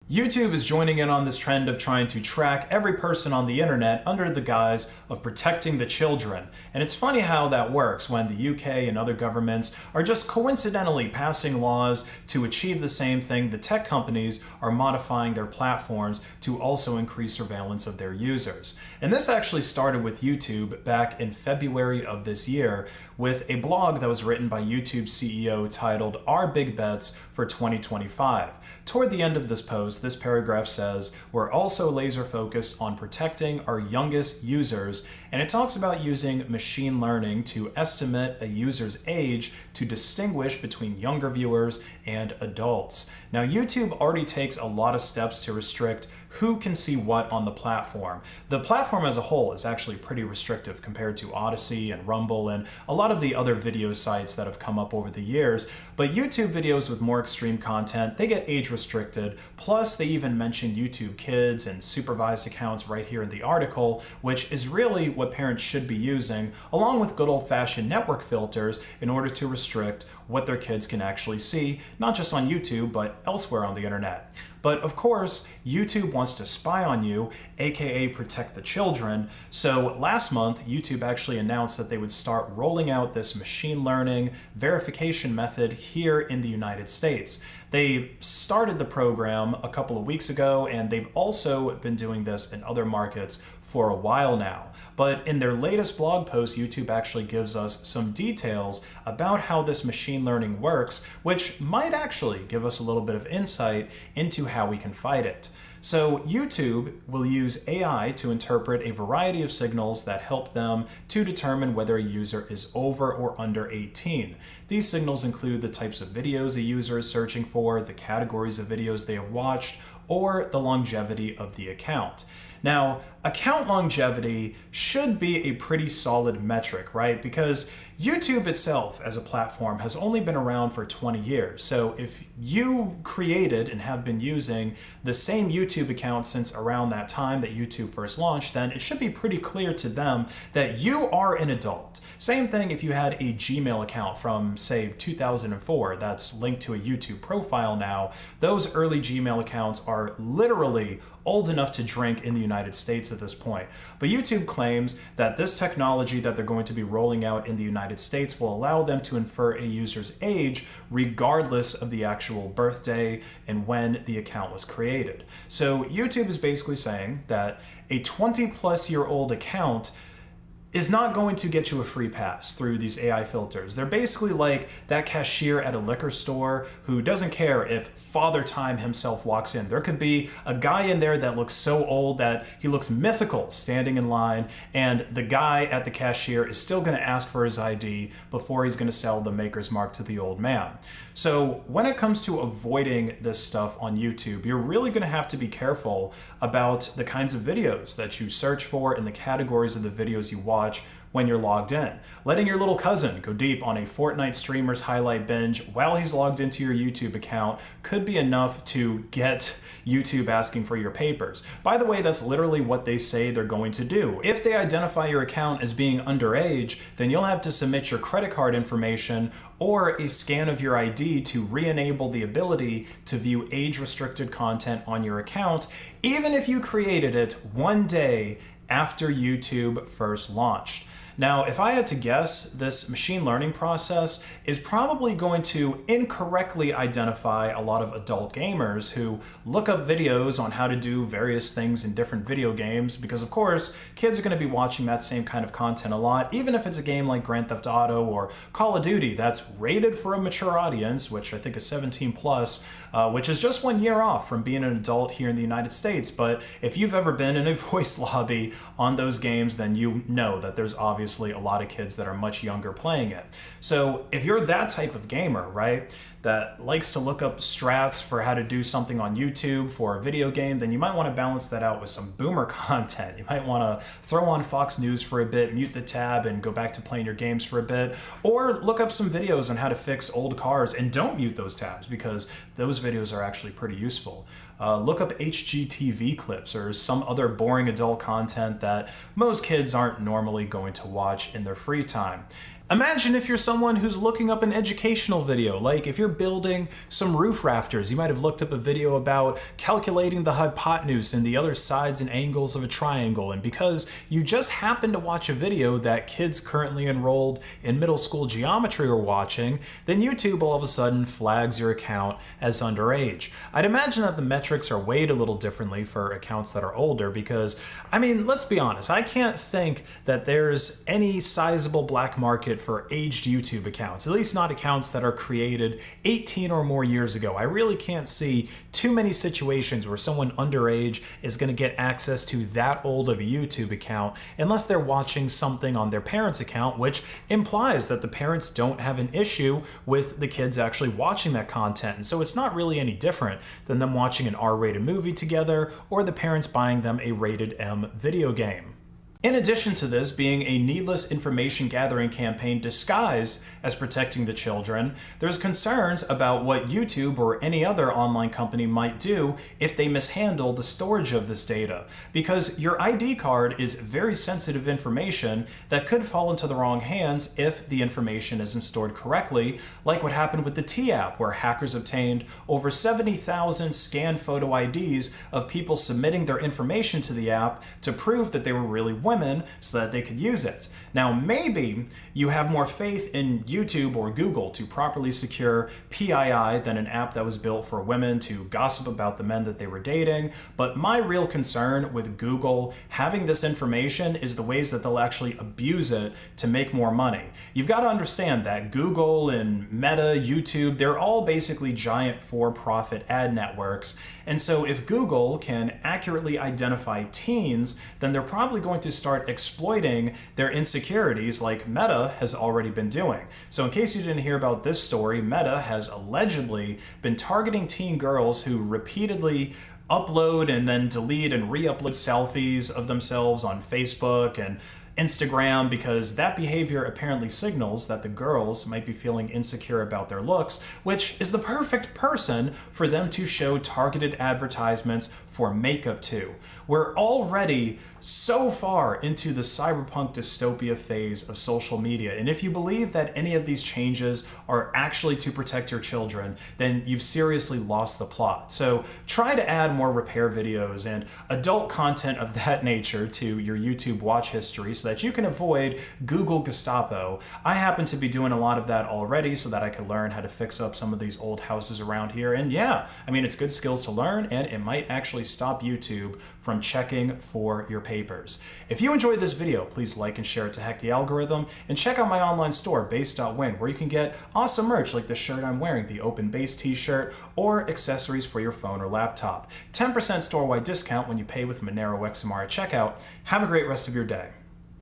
YouTube is joining in on this trend of trying to track every person on the internet under the guise of protecting the children. And it's funny how that works when the UK and other governments are just coincidentally passing laws to achieve the same thing. The tech companies are modifying their platforms to also increase surveillance of their users. And this actually started with YouTube back in February of this year with a blog that was written by YouTube's CEO titled "Our Big Bets for 2025. Toward the end of this post, this paragraph says, "We're also laser focused on protecting our youngest users," and it talks about using machine learning to estimate a user's age to distinguish between younger viewers and adults. Now, YouTube already takes a lot of steps to restrict who can see what on the platform. The platform as a whole is actually pretty restrictive compared to Odyssey and Rumble and a lot of the other video sites that have come up over the years, but YouTube videos with more extreme content, they get age restricted. Plus, they even mention YouTube Kids and supervised accounts right here in the article, which is really what parents should be using, along with good old-fashioned network filters in order to restrict what their kids can actually see, not just on YouTube, but elsewhere on the internet. But of course, YouTube wants to spy on you, aka protect the children. So last month, YouTube actually announced that they would start rolling out this machine learning verification method here in the United States. They started the program a couple of weeks ago, and they've also been doing this in other markets for a while now. But in their latest blog post, YouTube actually gives us some details about how this machine learning works, which might actually give us a little bit of insight into how we can fight it. So YouTube will use AI to interpret a variety of signals that help them to determine whether a user is over or under 18. These signals include the types of videos a user is searching for, the categories of videos they have watched, or the longevity of the account. Now, account longevity should be a pretty solid metric, right? Because YouTube itself as a platform has only been around for 20 years. So if you created and have been using the same YouTube account since around that time that YouTube first launched, then it should be pretty clear to them that you are an adult. Same thing if you had a Gmail account from, say, 2004 that's linked to a YouTube profile now. Those early Gmail accounts are literally old enough to drink in the United States at this point. But YouTube claims that this technology that they're going to be rolling out in the United States will allow them to infer a user's age regardless of the actual birthday and when the account was created. So YouTube is basically saying that a 20-plus-year-old account is not going to get you a free pass through these AI filters. They're basically like that cashier at a liquor store who doesn't care if Father Time himself walks in. There could be a guy in there that looks so old that he looks mythical standing in line, and the guy at the cashier is still gonna ask for his ID before he's gonna sell the Maker's Mark to the old man. So when it comes to avoiding this stuff on YouTube, you're really gonna have to be careful about the kinds of videos that you search for and the categories of the videos you watch when you're logged in. Letting your little cousin go deep on a Fortnite streamer's highlight binge while he's logged into your YouTube account could be enough to get YouTube asking for your papers. By the way, that's literally what they say they're going to do. If they identify your account as being underage, then you'll have to submit your credit card information or a scan of your ID to re-enable the ability to view age-restricted content on your account, even if you created it one day after YouTube first launched. Now, if I had to guess, this machine learning process is probably going to incorrectly identify a lot of adult gamers who look up videos on how to do various things in different video games, because of course, kids are going to be watching that same kind of content a lot, even if it's a game like Grand Theft Auto or Call of Duty that's rated for a mature audience, which I think is 17 plus, which is just 1 year off from being an adult here in the United States. But if you've ever been in a voice lobby on those games, then you know that there's obviously a lot of kids that are much younger playing it. So if you're that type of gamer, right, that likes to look up strats for how to do something on YouTube for a video game, then you might want to balance that out with some boomer content. You might want to throw on Fox News for a bit, mute the tab, and go back to playing your games for a bit, or look up some videos on how to fix old cars and don't mute those tabs because those videos are actually pretty useful. Look up HGTV clips or some other boring adult content that most kids aren't normally going to watch in their free time. Imagine if you're someone who's looking up an educational video, like if you're building some roof rafters, you might have looked up a video about calculating the hypotenuse and the other sides and angles of a triangle, and because you just happened to watch a video that kids currently enrolled in middle school geometry are watching, then YouTube all of a sudden flags your account as underage. I'd imagine that the metrics are weighed a little differently for accounts that are older because, I mean, let's be honest, I can't think that there's any sizable black market for aged YouTube accounts, at least not accounts that are created 18 or more years ago. I really can't see too many situations where someone underage is going to get access to that old of a YouTube account unless they're watching something on their parents' account, which implies that the parents don't have an issue with the kids actually watching that content. And so it's not really any different than them watching an R-rated movie together or the parents buying them a rated M video game. In addition to this being a needless information gathering campaign disguised as protecting the children, there's concerns about what YouTube or any other online company might do if they mishandle the storage of this data. Because your ID card is very sensitive information that could fall into the wrong hands if the information isn't stored correctly, like what happened with the T app, where hackers obtained over 70,000 scanned photo IDs of people submitting their information to the app to prove that they were really women so that they could use it. Now, maybe you have more faith in YouTube or Google to properly secure PII than an app that was built for women to gossip about the men that they were dating, but my real concern with Google having this information is the ways that they'll actually abuse it to make more money. You've got to understand that Google and Meta, YouTube, they're all basically giant for-profit ad networks, and so if Google can accurately identify teens, then they're probably going to start exploiting their insecurities like Meta has already been doing. So in case you didn't hear about this story, Meta has allegedly been targeting teen girls who repeatedly upload and then delete and re-upload selfies of themselves on Facebook and Instagram, because that behavior apparently signals that the girls might be feeling insecure about their looks, which is the perfect person for them to show targeted advertisements for makeup to. We're already so far into the cyberpunk dystopia phase of social media, and if you believe that any of these changes are actually to protect your children, then you've seriously lost the plot. So try to add more repair videos and adult content of that nature to your YouTube watch history so that you can avoid Google Gestapo. I happen to be doing a lot of that already so that I can learn how to fix up some of these old houses around here. And yeah, I mean, it's good skills to learn, and it might actually stop YouTube from checking for your papers. If you enjoyed this video, please like and share it to hack the algorithm, and check out my online store, base.win, where you can get awesome merch like the shirt I'm wearing, the Open Base t-shirt, or accessories for your phone or laptop. 10% store-wide discount when you pay with Monero XMR at checkout. Have a great rest of your day.